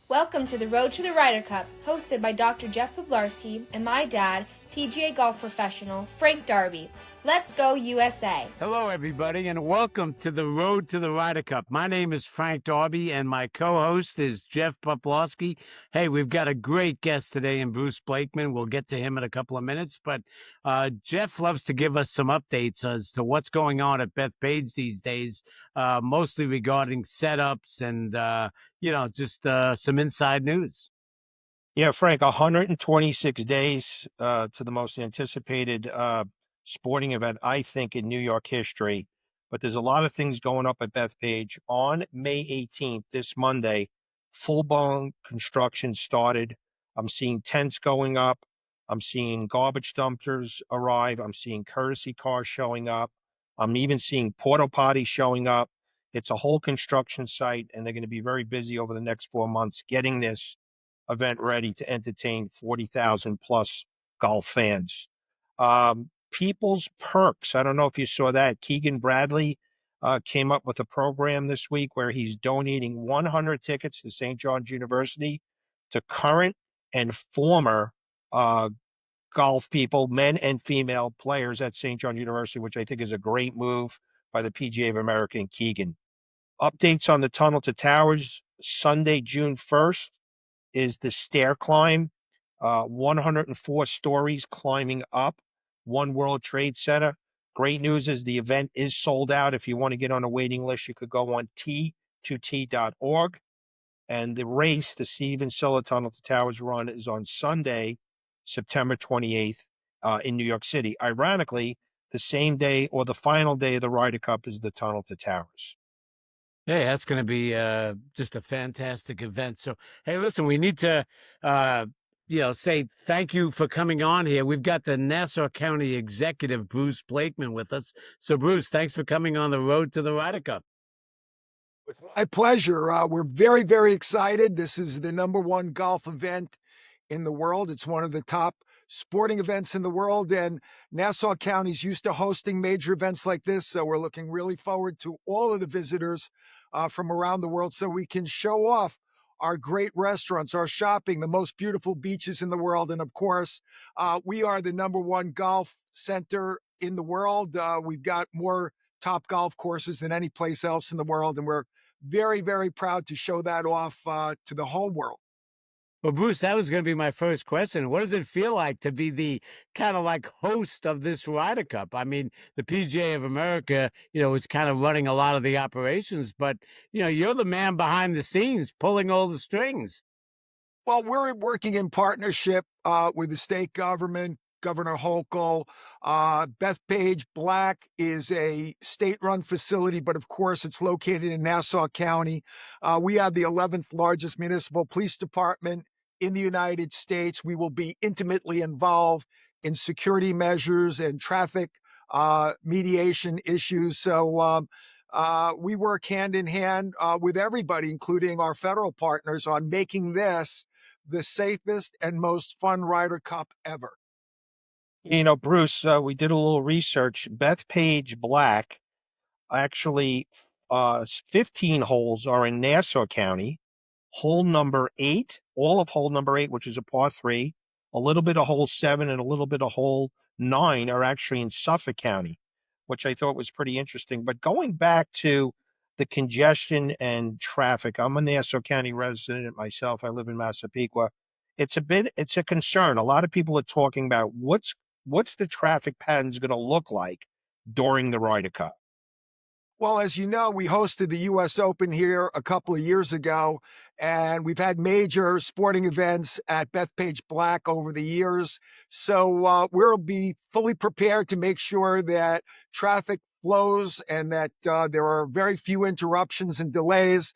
Welcome to the Road to the Ryder Cup, hosted by Dr. Jeff Poplarski and my dad, PGA golf professional Frank Darby. Let's go USA! Hello, everybody, and welcome to the Road to the Ryder Cup. My name is Frank Darby, and my co-host is Jeff Poplarski. Hey, we've got a great guest today in Bruce Blakeman. We'll get to him in a couple of minutes, but Jeff loves to give us some updates as to what's going on at Bethpage these days, mostly regarding setups and, just some inside news. Yeah, Frank, 126 days to the most anticipated sporting event, I think, in New York history. But there's a lot of things going up at Bethpage. On May 18th, this Monday, full-blown construction started. I'm seeing tents going up. I'm seeing garbage dumpsters arrive. I'm seeing courtesy cars showing up. I'm even seeing porta potties showing up. It's a whole construction site, and they're going to be very busy over the next 4 months getting this event ready to entertain 40,000 plus golf fans. People's Perks. I don't know if you saw that. Keegan Bradley came up with a program this week where he's donating 100 tickets to St. John's University to current and former golf people, men and female players at St. John's University, which I think is a great move by the PGA of America and Keegan. Updates on the Tunnel to Towers. Sunday, June 1st is the stair climb, 104 stories climbing up, One World Trade Center. Great news is the event is sold out. If you want to get on a waiting list, you could go on t2t.org. And the race, the Steven Silla Tunnel to Towers run, is on Sunday, September 28th in New York City. Ironically, the same day or the final day of the Ryder Cup is the Tunnel to Towers. Hey, that's going to be just a fantastic event. So, hey, listen, we need to, say thank you for coming on here. We've got the Nassau County Executive, Bruce Blakeman, with us. So, Bruce, thanks for coming on the Road to the Ryder Cup. With my pleasure. We're very, very excited. This is the #1 golf event in the world. It's one of the top sporting events in the world, and Nassau County's used to hosting major events like this, so we're looking really forward to all of the visitors from around the world so we can show off our great restaurants, our shopping, the most beautiful beaches in the world, and of course, we are the #1 golf center in the world. We've got more top golf courses than any place else in the world, and we're very, very proud to show that off to the whole world. Well, Bruce, that was going to be my first question. What does it feel like to be the kind of like host of this Ryder Cup? I mean, the PGA of America, is kind of running a lot of the operations, but, you're the man behind the scenes pulling all the strings. Well, we're working in partnership with the state government, Governor Hochul. Bethpage Black is a state-run facility, but of course it's located in Nassau County. We have the 11th largest municipal police department in the United States. We will be intimately involved in security measures and traffic mediation issues. So we work hand in hand with everybody, including our federal partners, on making this the safest and most fun Ryder Cup ever. Bruce, we did a little research. Bethpage Black, actually, 15 holes are in Nassau County. Hole number 8, all of hole number 8, which is a par 3, a little bit of hole 7, and a little bit of hole 9 are actually in Suffolk County, which I thought was pretty interesting. But going back to the congestion and traffic, I'm a Nassau County resident myself. I live in Massapequa. It's a concern. A lot of people are talking about what's the traffic patterns going to look like during the Ryder Cup. Well, as you know, we hosted the U.S. Open here a couple of years ago, and we've had major sporting events at Bethpage Black over the years. So we'll be fully prepared to make sure that traffic flows and that there are very few interruptions and delays.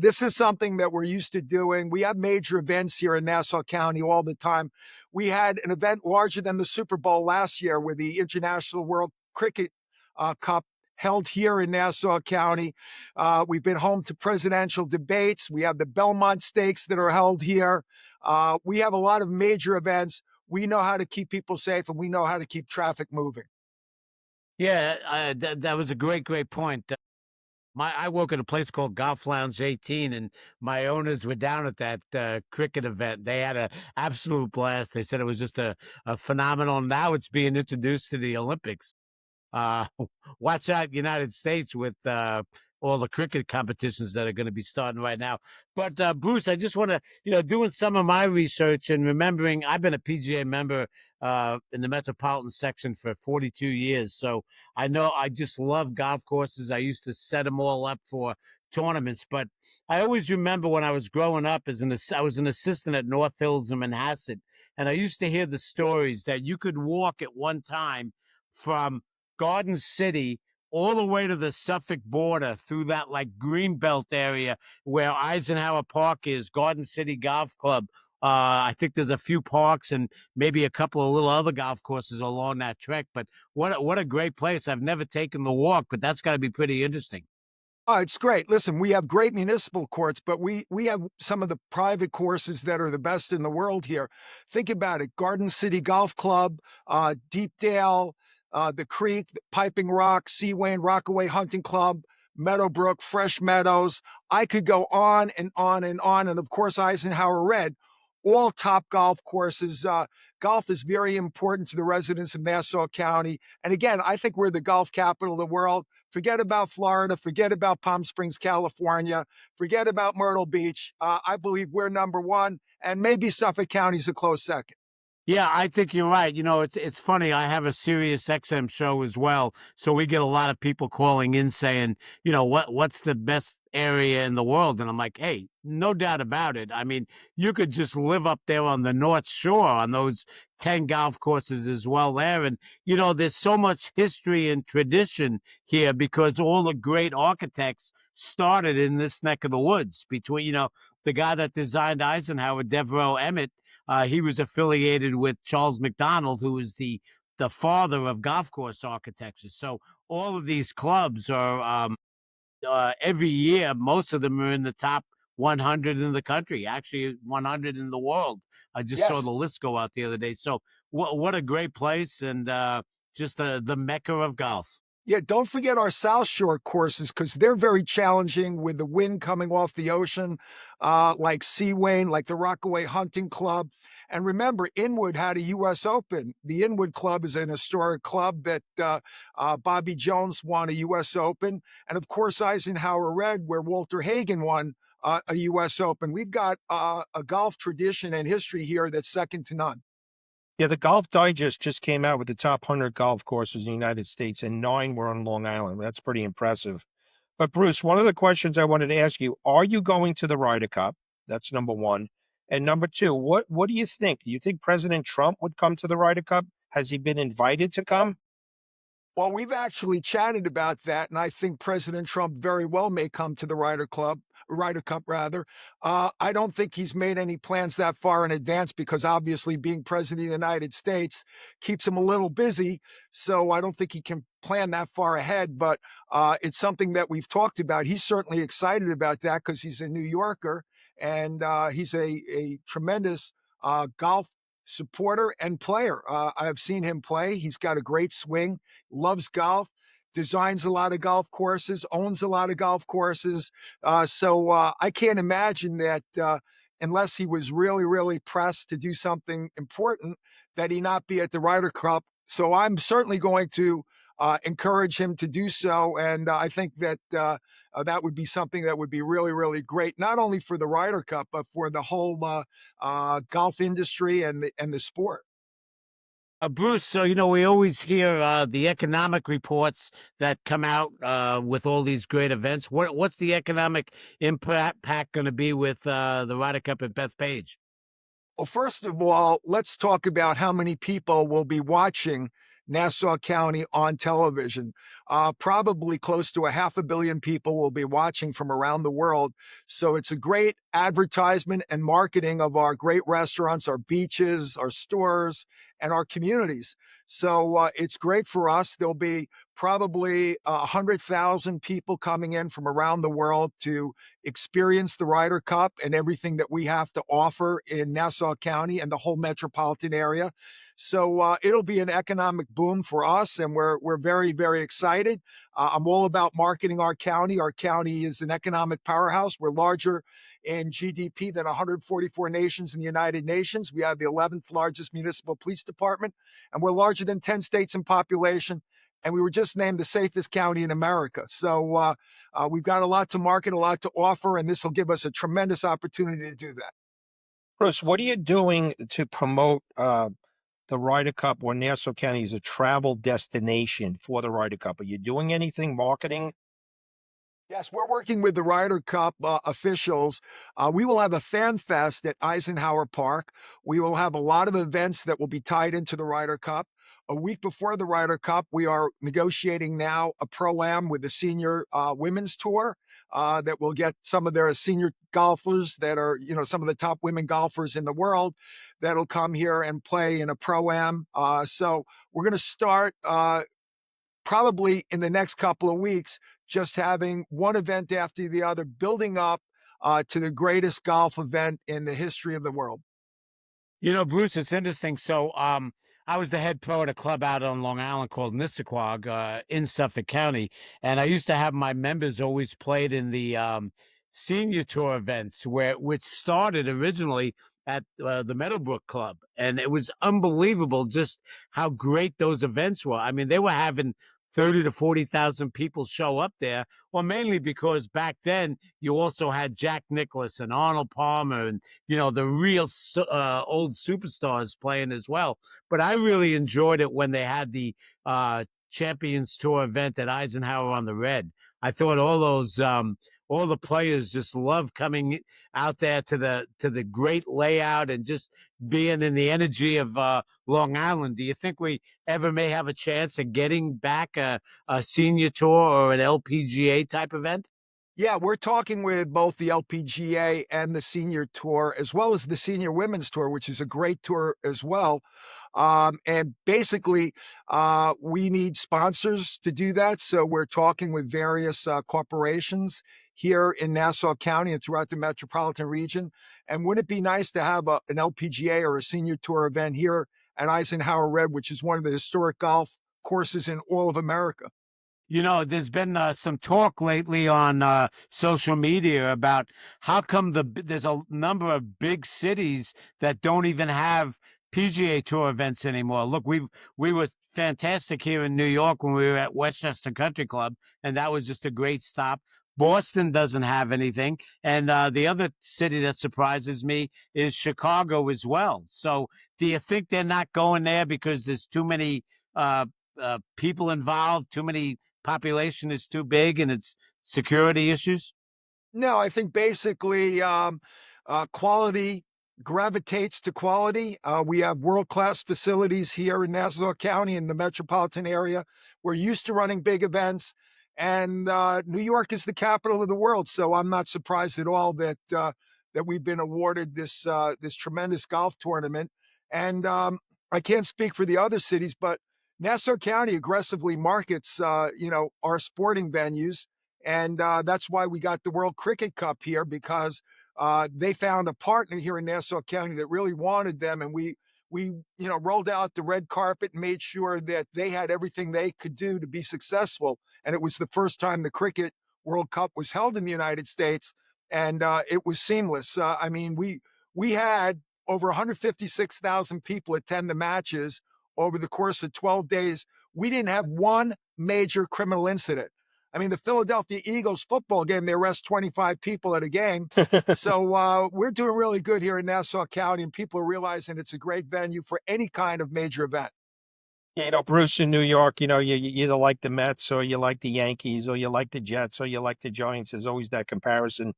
This is something that we're used to doing. We have major events here in Nassau County all the time. We had an event larger than the Super Bowl last year with the International World Cricket Cup held here in Nassau County. We've been home to presidential debates. We have the Belmont Stakes that are held here. We have a lot of major events. We know how to keep people safe, and we know how to keep traffic moving. Yeah, that was a great point. I work at a place called Golf Lounge 18, and my owners were down at that cricket event. They had a absolute blast. They said it was just a phenomenal. Now it's being introduced to the Olympics. Uh, watch out, United States, with all the cricket competitions that are going to be starting right now. But Bruce, I just want to, doing some of my research and remembering, I've been a PGA member in the metropolitan section for 42 years. So I know I just love golf courses. I used to set them all up for tournaments, but I always remember when I was growing up I was an assistant at North Hills and Manhasset, and I used to hear the stories that you could walk at one time from Garden City all the way to the Suffolk border through that like Greenbelt area where Eisenhower Park is, Garden City Golf Club. I think there's a few parks and maybe a couple of little other golf courses along that trek. But what a great place. I've never taken the walk, but that's got to be pretty interesting. Oh, it's great. Listen, we have great municipal courts, but we have some of the private courses that are the best in the world here. Think about it: Garden City Golf Club, Deepdale, the Creek, Piping Rock, Seawain, Rockaway Hunting Club, Meadowbrook, Fresh Meadows. I could go on and on and on, and of course Eisenhower Red. All top golf courses. Golf is very important to the residents of Nassau County, and again, I think we're the golf capital of the world. Forget about Florida. Forget about Palm Springs, California. Forget about Myrtle Beach. I believe we're number one, and maybe Suffolk County's a close second. Yeah, I think you're right. It's funny. I have a Sirius XM show as well, so we get a lot of people calling in saying, what's the best area in the world? And I'm like, hey, no doubt about it. I mean, you could just live up there on the North Shore on those 10 golf courses as well there. And there's so much history and tradition here because all the great architects started in this neck of the woods. Between the guy that designed Eisenhower, Devereux Emmett. He was affiliated with Charles McDonald, who was the father of golf course architecture. So all of these clubs are every year, most of them are in the top 100 in the country, actually 100 in the world. I just saw Yes. the list go out the other day. So what a great place, and just the mecca of golf. Yeah, don't forget our South Shore courses because they're very challenging with the wind coming off the ocean, like Seawain, like the Rockaway Hunting Club. And remember, Inwood had a U.S. Open. The Inwood Club is an historic club that Bobby Jones won a U.S. Open. And of course, Eisenhower Red, where Walter Hagen won a U.S. Open. We've got a golf tradition and history here that's second to none. Yeah, the Golf Digest just came out with the top 100 golf courses in the United States, and 9 were on Long Island. That's pretty impressive. But Bruce, one of the questions I wanted to ask you, are you going to the Ryder Cup? That's number one. And number two, what do you think? Do you think President Trump would come to the Ryder Cup? Has he been invited to come? Well, we've actually chatted about that, and I think President Trump very well may come to the Ryder Cup rather. I don't think he's made any plans that far in advance because obviously being president of the United States keeps him a little busy. So I don't think he can plan that far ahead, but it's something that we've talked about. He's certainly excited about that because he's a New Yorker and he's a tremendous golf supporter and player. I've seen him play. He's got a great swing, loves golf, designs a lot of golf courses, owns a lot of golf courses. So I can't imagine that unless he was really, really pressed to do something important, that he not be at the Ryder Cup. So I'm certainly going to encourage him to do so. And I think that that would be something that would be really, really great, not only for the Ryder Cup, but for the whole golf industry and the sport. Bruce, so we always hear the economic reports that come out with all these great events. What's the economic impact going to be with the Ryder Cup at Bethpage? Well, first of all, let's talk about how many people will be watching Nassau County on television. Probably close to 500 million people will be watching from around the world. So it's a great advertisement and marketing of our great restaurants, our beaches, our stores, and our communities. So it's great for us. There'll be probably 100,000 people coming in from around the world to experience the Ryder Cup and everything that we have to offer in Nassau County and the whole metropolitan area. So it'll be an economic boom for us, and we're very, very excited. I'm all about marketing our county. Our county is an economic powerhouse. We're larger in GDP than 144 nations in the United Nations. We have the 11th largest municipal police department, and we're larger than 10 states in population. And we were just named the safest county in America. So we've got a lot to market, a lot to offer, and this will give us a tremendous opportunity to do that. Bruce, what are you doing to promote the Ryder Cup, or Nassau County is a travel destination for the Ryder Cup? Are you doing anything marketing? Yes, we're working with the Ryder Cup officials. We will have a fan fest at Eisenhower Park. We will have a lot of events that will be tied into the Ryder Cup. A week before the Ryder Cup, we are negotiating now a pro-am with the senior women's tour that will get some of their senior golfers that are, some of the top women golfers in the world that'll come here and play in a pro-am. So we're going to start probably in the next couple of weeks, just having one event after the other, building up to the greatest golf event in the history of the world. Bruce, it's interesting. So, I was the head pro at a club out on Long Island called Nissaquag, in Suffolk County, and I used to have my members always played in the senior tour events, which started originally at the Meadowbrook Club, and it was unbelievable just how great those events were. I mean, they were having 30 to 40,000 people show up there. Well, mainly because back then you also had Jack Nicklaus and Arnold Palmer and the real old superstars playing as well. But I really enjoyed it when they had the Champions Tour event at Eisenhower on the Red. I thought all the players just love coming out there to the great layout and just being in the energy of Long Island. Do you think we ever may have a chance of getting back a senior tour or an LPGA type event? Yeah, we're talking with both the LPGA and the senior tour, as well as the senior women's tour, which is a great tour as well. And basically, we need sponsors to do that. So we're talking with various corporations here in Nassau County and throughout the metropolitan region. And wouldn't it be nice to have an LPGA or a senior tour event here at Eisenhower Red, which is one of the historic golf courses in all of America? There's been some talk lately on social media about how come there's a number of big cities that don't even have PGA Tour events anymore. Look, we were fantastic here in New York when we were at Westchester Country Club, and that was just a great stop. Boston doesn't have anything, and the other city that surprises me is Chicago as well. So, do you think they're not going there because there's too many people involved, too many population is too big and it's security issues? No, I think basically quality gravitates to quality. We have world-class facilities here in Nassau County in the metropolitan area. We're used to running big events, and New York is the capital of the world. So I'm not surprised at all that we've been awarded this tremendous golf tournament. And I can't speak for the other cities, but Nassau County aggressively markets, our sporting venues. And that's why we got the World Cricket Cup here, because they found a partner here in Nassau County that really wanted them. And we rolled out the red carpet and made sure that they had everything they could do to be successful. And it was the first time the Cricket World Cup was held in the United States. And it was seamless. I mean, we had over 156,000 people attend the matches over the course of 12 days. We didn't have one major criminal incident. I mean, the Philadelphia Eagles football game, they arrest 25 people at a game. So we're doing really good here in Nassau County, and people are realizing it's a great venue for any kind of major event. Bruce, in New York, you either like the Mets or you like the Yankees or you like the Jets or you like the Giants. There's always that comparison.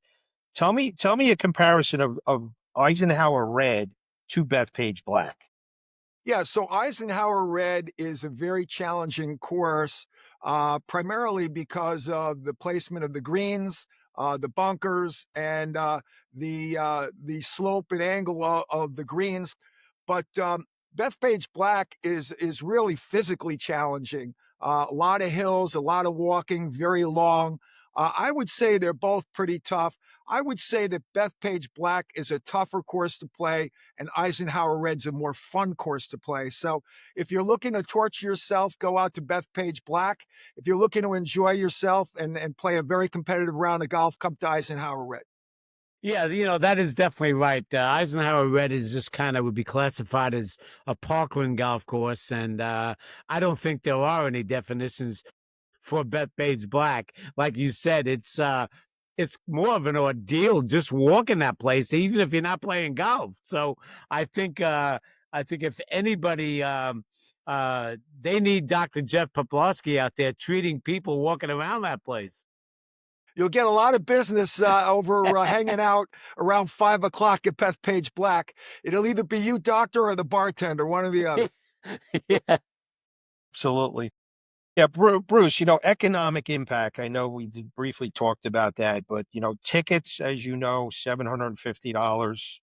Tell me a comparison of Eisenhower Red to Bethpage Black. Yeah, so Eisenhower Red is a very challenging course, primarily because of the placement of the greens, the bunkers, and the slope and angle of the greens. But Bethpage Black is really physically challenging. A lot of hills, a lot of walking, very long. I would say they're both pretty tough. I would say that Bethpage Black is a tougher course to play, and Eisenhower Red's a more fun course to play. So if you're looking to torture yourself, go out to Bethpage Black. If you're looking to enjoy yourself and play a very competitive round of golf, come to Eisenhower Red. Yeah, that is definitely right. Eisenhower Red is just kind of would be classified as a parkland golf course, and I don't think there are any definitions for Bethpage Black. Like you said, it's more of an ordeal just walking that place, even if you're not playing golf. So I think if anybody, they need Dr. Jeff Poplarski out there treating people walking around that place. You'll get a lot of business over hanging out around 5 o'clock at Bethpage Black. It'll either be you, doctor, or the bartender, one or the other. Yeah. Absolutely. Yeah, Bruce, economic impact. I know we briefly talked about that, but, tickets, as you know, $750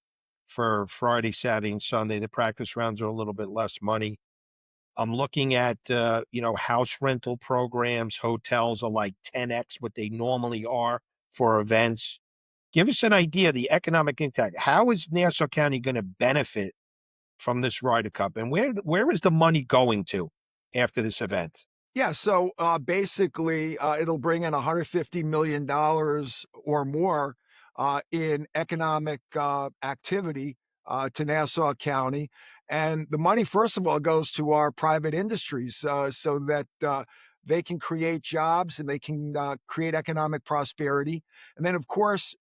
for Friday, Saturday, and Sunday. The practice rounds are a little bit less money. I'm looking at, house rental programs. Hotels are like 10x what they normally are for events. Give us an idea of the economic impact. How is Nassau County going to benefit from this Ryder Cup? And where is the money going to after this event? Yeah, so basically, it'll bring in $150 million or more in economic activity to Nassau County. And the money, first of all, goes to our private industries so that they can create jobs and they can create economic prosperity. And then, of course,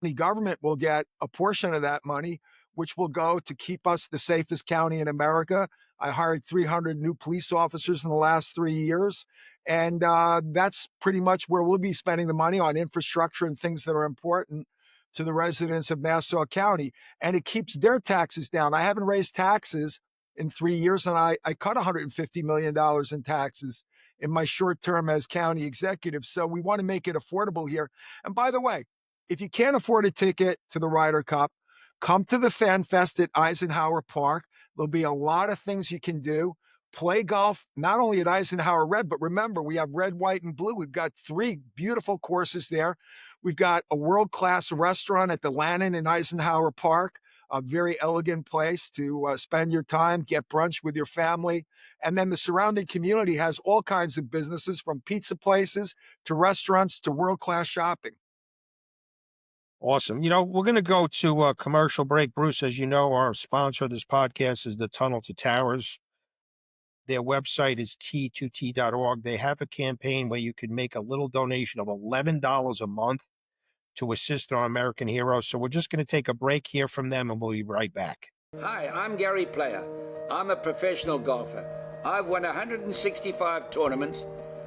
the government will get a portion of that money, which will go to keep us the safest county in America. I hired 300 new police officers in the last 3 years. And that's pretty much where we'll be spending the money on infrastructure and things that are important to the residents of Nassau County. And it keeps their taxes down. I haven't raised taxes in 3 years, and I cut $150 million in taxes in my short term as county executive. So we want to make it affordable here. And by the way, if you can't afford a ticket to the Ryder Cup, come to the Fan Fest at Eisenhower Park. There'll be a lot of things you can do. Play golf, not only at Eisenhower Red, but remember, we have red, white, and blue. We've got 3 beautiful courses there. We've got a world-class restaurant at the Lannon in Eisenhower Park, a very elegant place to spend your time, get brunch with your family. And then the surrounding community has all kinds of businesses, from pizza places to restaurants to world-class shopping. Awesome. We're going to go to a commercial break. Bruce, as you know, our sponsor of this podcast is the Tunnel to Towers. Their website is t2t.org. They have a campaign where you can make a little donation of $11 a month to assist our American heroes. So we're just going to take a break here from them, and we'll be right back. Hi, I'm Gary Player. I'm a professional golfer. I've won 165 tournaments,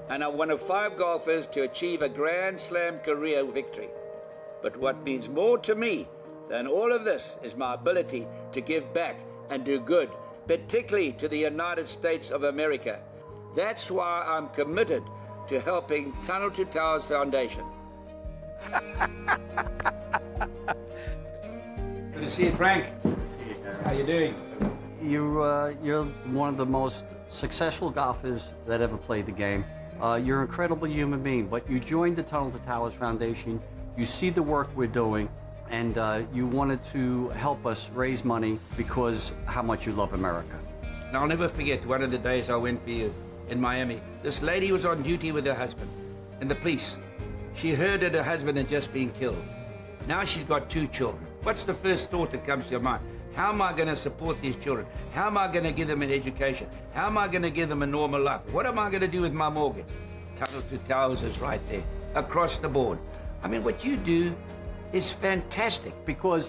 and I'm one of 5 golfers to achieve a Grand Slam career victory. But what means more to me than all of this is my ability to give back and do good, particularly to the United States of America. That's why I'm committed to helping Tunnel to Towers Foundation. Good to see you, Frank. Good to see you, Gary. How you doing? You're one of the most successful golfers that ever played the game. You're an incredible human being, but you joined the Tunnel to Towers Foundation. You see the work we're doing, and you wanted to help us raise money because how much you love America. And I'll never forget one of the days I went for you in Miami. This lady was on duty with her husband and the police. She heard that her husband had just been killed. Now she's got 2 children. What's the first thought that comes to your mind? How am I going to support these children? How am I going to give them an education? How am I going to give them a normal life? What am I going to do with my mortgage? Tunnel to Towers is right there, across the board. I mean, what you do is fantastic. Because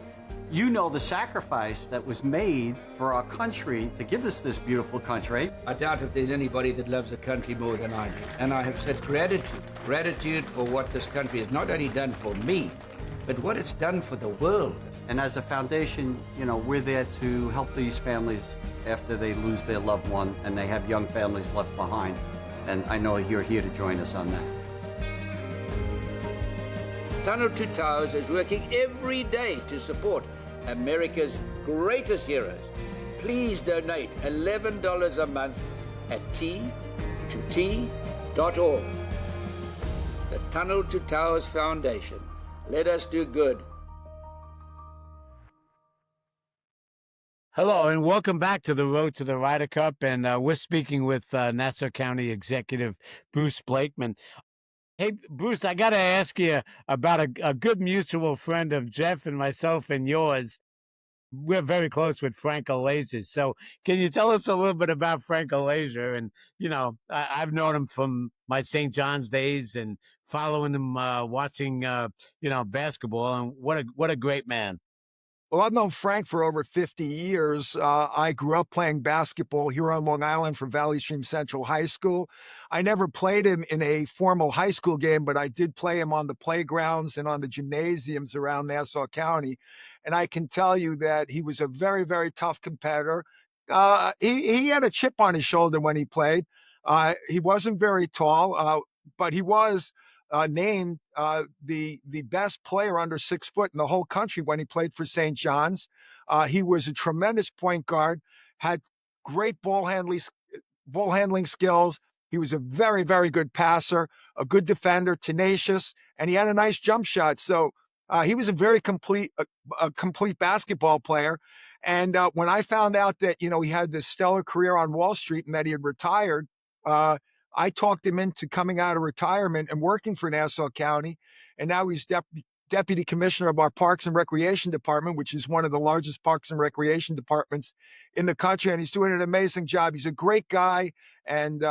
you know the sacrifice that was made for our country to give us this beautiful country. I doubt if there's anybody that loves a country more than I do. And I have said gratitude for what this country has not only done for me, but what it's done for the world. And as a foundation, we're there to help these families after they lose their loved one and they have young families left behind. And I know you're here to join us on that. Tunnel to Towers is working every day to support America's greatest heroes. Please donate $11 a month at t2t.org. The Tunnel to Towers Foundation, Let us do good. Hello, and welcome back to the Road to the Ryder Cup. And we're speaking with Nassau County Executive Bruce Blakeman. Hey, Bruce, I got to ask you about a good mutual friend of Jeff and myself and yours. We're very close with Frank Alasia. So, can you tell us a little bit about Frank Alasia? And, I've known him from my St. John's days and following him, watching, basketball. And what a great man. Well, I've known Frank for over 50 years. I grew up playing basketball here on Long Island for Valley Stream Central High School. I never played him in a formal high school game, but I did play him on the playgrounds and on the gymnasiums around Nassau County. And I can tell you that he was a very, very tough competitor. He had a chip on his shoulder when he played. He wasn't very tall, but he was named the best player under 6 foot in the whole country when he played for St. John's. He was a tremendous point guard, had great ball handling skills. He was a very, very good passer, a good defender, tenacious, and he had a nice jump shot. So he was a very complete basketball player. And when I found out that he had this stellar career on Wall Street and that he had retired, uh, I talked him into coming out of retirement and working for Nassau County. And now he's deputy commissioner of our Parks and Recreation Department, which is one of the largest parks and recreation departments in the country. And he's doing an amazing job. He's a great guy. And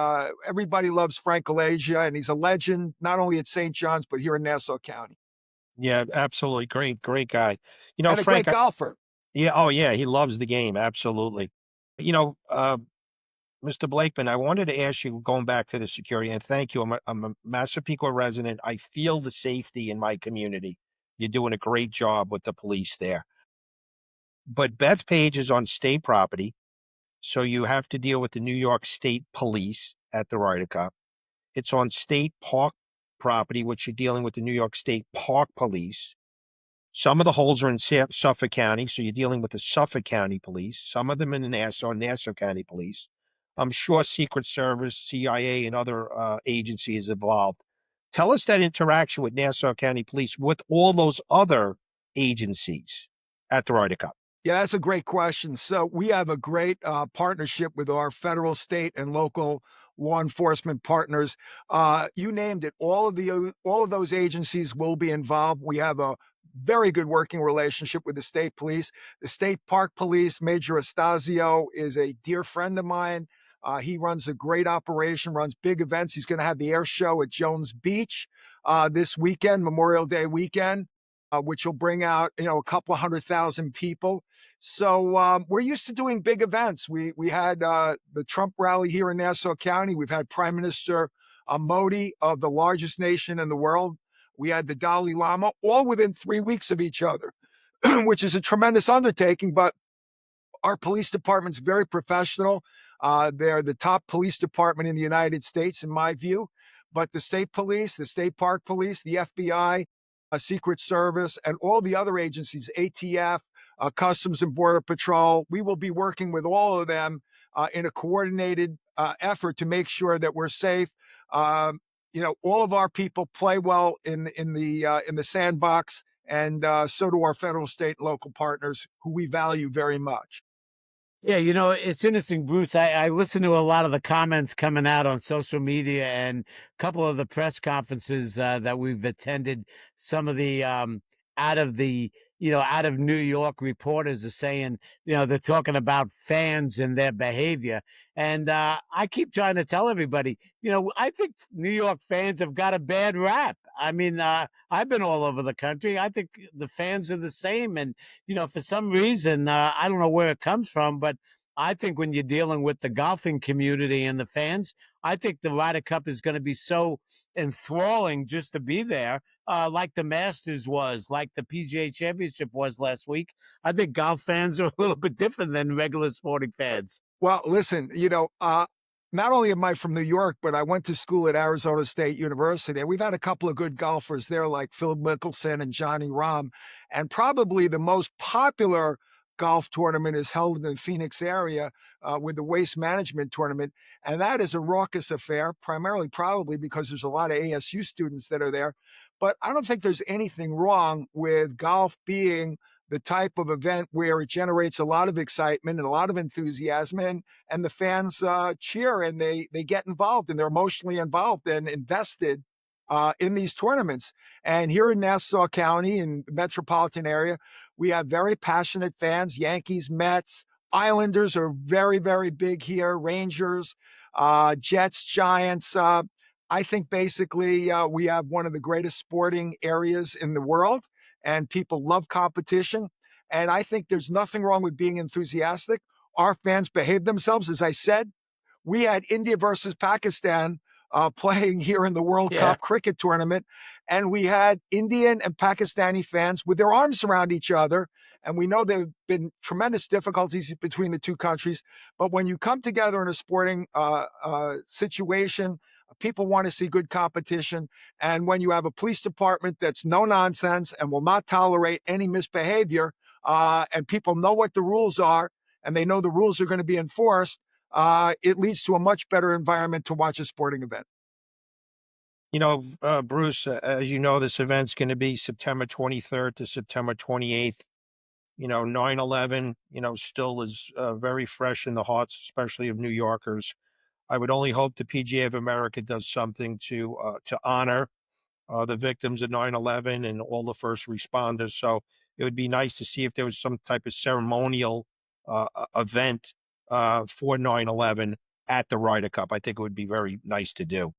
everybody loves Frank Alasia. And he's a legend, not only at St. John's, but here in Nassau County. Yeah, absolutely. Great guy. And a Frank, great golfer. yeah, oh yeah, he loves the game. Absolutely. You know, Mr. Blakeman, I wanted to ask you, going back to the security, and thank you. I'm a Massapequa resident. I feel the safety in my community. You're doing a great job with the police there. But Bethpage is on state property, so you have to deal with the New York State Police at the Ryder Cup. It's on state park property, which you're dealing with the New York State Park Police. Some of the holes are in Suffolk County, so you're dealing with the Suffolk County Police. Some of them in Nassau County Police. I'm sure Secret Service, CIA, and other agencies involved. Tell us that interaction with Nassau County Police with all those other agencies at the Ryder Cup. Yeah, that's a great question. So we have a great partnership with our federal, state, and local law enforcement partners. You named it. All of those agencies will be involved. We have a very good working relationship with the state police. The state park police, Major Estasio, is a dear friend of mine. He runs a great operation, runs big events. He's going to have the air show at Jones Beach this weekend, Memorial Day weekend, which will bring out a couple of 100,000 people. So we're used to doing big events. We had the Trump rally here in Nassau County. We've had Prime Minister Modi of the largest nation in the world. We had the Dalai Lama, all within 3 weeks of each other, which is a tremendous undertaking. But our police department's very professional. They're the top police department in the United States, in my view. But the state police, the state park police, the FBI, Secret Service, and all the other agencies, ATF, Customs and Border Patrol, we will be working with all of them in a coordinated effort to make sure that we're safe. All of our people play well in the sandbox, and so do our federal, state, and local partners, who we value very much. Yeah, it's interesting, Bruce. I listen to a lot of the comments coming out on social media and a couple of the press conferences that we've attended. Some of the out of the out of New York reporters are saying, they're talking about fans and their behavior. And I keep trying to tell everybody, I think New York fans have got a bad rap. I mean, I've been all over the country. I think the fans are the same. And, for some reason, I don't know where it comes from, but I think when you're dealing with the golfing community and the fans, I think the Ryder Cup is going to be so enthralling just to be there, like the Masters was, like the PGA Championship was last week. I think golf fans are a little bit different than regular sporting fans. Well, listen, not only am I from New York, but I went to school at Arizona State University, and we've had a couple of good golfers there, like Phil Mickelson and Johnny Rahm. And probably the most popular golf tournament is held in the Phoenix area with the Waste Management Tournament. And that is a raucous affair, primarily probably because there's a lot of ASU students that are there. But I don't think there's anything wrong with golf being the type of event where it generates a lot of excitement and a lot of enthusiasm, and the fans cheer and they get involved and they're emotionally involved and invested in these tournaments. And here in Nassau County and the metropolitan area, we have very passionate fans. Yankees, Mets, Islanders are very, very big here. Rangers, Jets, Giants. I think basically we have one of the greatest sporting areas in the world, and people love competition. And I think there's nothing wrong with being enthusiastic. Our fans behave themselves. As I said, we had India versus Pakistan playing here in the World Cup cricket tournament, and we had Indian and Pakistani fans with their arms around each other. And we know there have been tremendous difficulties between the two countries, but when you come together in a sporting situation, people want to see good competition. And when you have a police department that's no nonsense and will not tolerate any misbehavior, and people know what the rules are, and they know the rules are going to be enforced, it leads to a much better environment to watch a sporting event. Bruce, as you know, this event's going to be September 23rd to September 28th. 9/11, still is very fresh in the hearts, especially of New Yorkers. I would only hope the PGA of America does something to honor the victims of 9/11 and all the first responders. So it would be nice to see if there was some type of ceremonial event for 9/11 at the Ryder Cup. I think it would be very nice to do.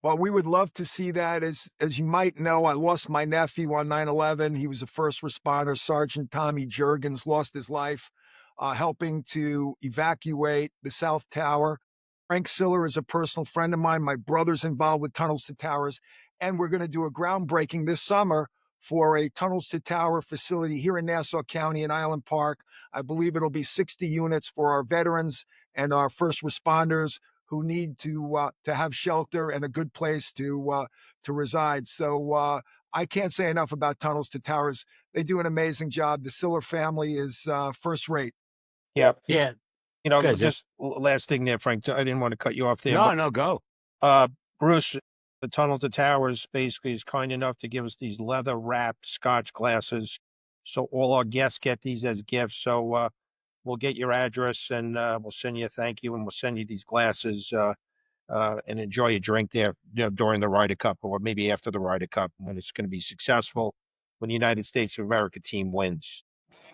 Well, we would love to see that. As you might know, I lost my nephew on 9/11. He was a first responder. Sergeant Tommy Jurgens lost his life helping to evacuate the South Tower. Frank Siller is a personal friend of mine. My brother's involved with Tunnels to Towers, and we're going to do a groundbreaking this summer for a Tunnels to Tower facility here in Nassau County in Island Park. I believe it'll be 60 units for our veterans and our first responders who need to have shelter and a good place to reside. So I can't say enough about Tunnels to Towers. They do an amazing job. The Siller family is first rate. Yeah. Yeah. Good, Jeff. Just last thing there, Frank. I didn't want to cut you off there. No, go. Bruce, the Tunnel to Towers basically is kind enough to give us these leather wrapped Scotch glasses. So all our guests get these as gifts. So we'll get your address and we'll send you a thank you, and we'll send you these glasses and enjoy a drink there during the Ryder Cup, or maybe after the Ryder Cup when it's going to be successful, when the United States of America team wins.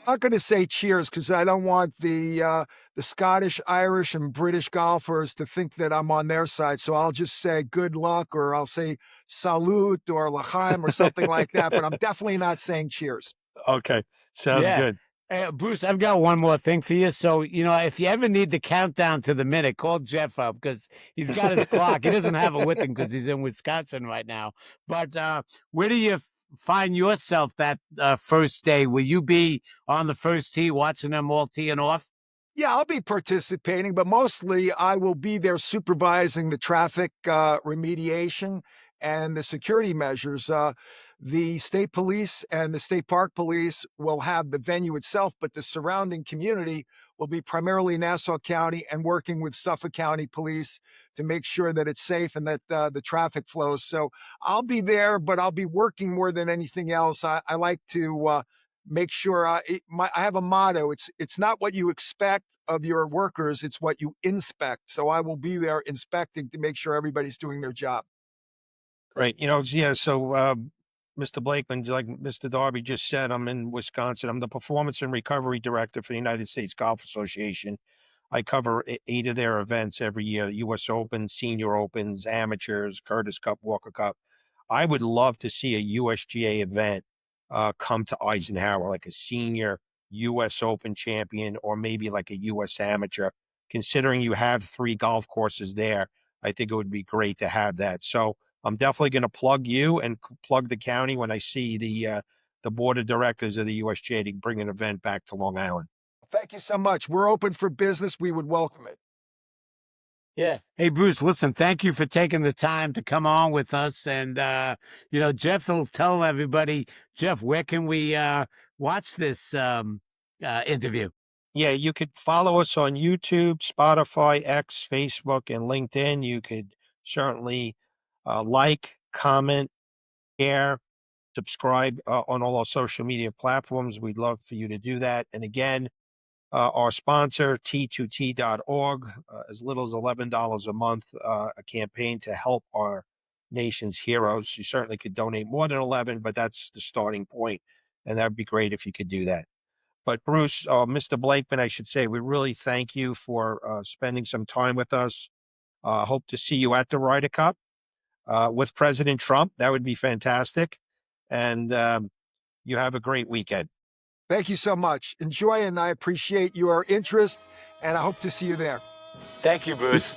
I'm not going to say cheers because I don't want the Scottish, Irish, and British golfers to think that I'm on their side. So I'll just say good luck, or I'll say salute or l'chaim or something like that. But I'm definitely not saying cheers. Okay, sounds good. Bruce, I've got one more thing for you. So, if you ever need the countdown to the minute, call Jeff up because he's got his clock. He doesn't have it with him because he's in Wisconsin right now. But where do you find yourself that first day? Will you be on the first tee watching them all teeing off? Yeah, I'll be participating, but mostly I will be there supervising the traffic remediation and the security measures. The state police and the state park police will have the venue itself, but the surrounding community will be primarily Nassau County and working with Suffolk County police to make sure that it's safe and that the traffic flows. So I'll be there, but I'll be working more than anything else. I like to make sure I have a motto. It's not what you expect of your workers, it's what you inspect. So I will be there inspecting to make sure everybody's doing their job. Great. So Mr. Blakeman, like Mr. Darby just said, I'm in Wisconsin. I'm the Performance and Recovery Director for the United States Golf Association. I cover 8 of their events every year: U.S. Open, Senior Opens, Amateurs, Curtis Cup, Walker Cup. I would love to see a USGA event come to Eisenhower, like a senior U.S. Open champion, or maybe like a U.S. Amateur. Considering you have 3 golf courses there, I think it would be great to have that. So I'm definitely going to plug you and plug the county when I see the board of directors of the USGA to bring an event back to Long Island. Thank you so much. We're open for business. We would welcome it. Yeah. Hey, Bruce, listen, thank you for taking the time to come on with us. And, Jeff will tell everybody, Jeff, where can we watch this interview? Yeah, you could follow us on YouTube, Spotify, X, Facebook, and LinkedIn. You could certainly like, comment, share, subscribe on all our social media platforms. We'd love for you to do that. And again, our sponsor, T2T.org, as little as $11 a month, a campaign to help our nation's heroes. You certainly could donate more than 11, but that's the starting point, and that'd be great if you could do that. But Bruce, Mr. Blakeman, I should say, we really thank you for spending some time with us. Hope to see you at the Ryder Cup with President Trump. That would be fantastic. And you have a great weekend. Thank you so much. Enjoy, and I appreciate your interest, and I hope to see you there. Thank you, Bruce.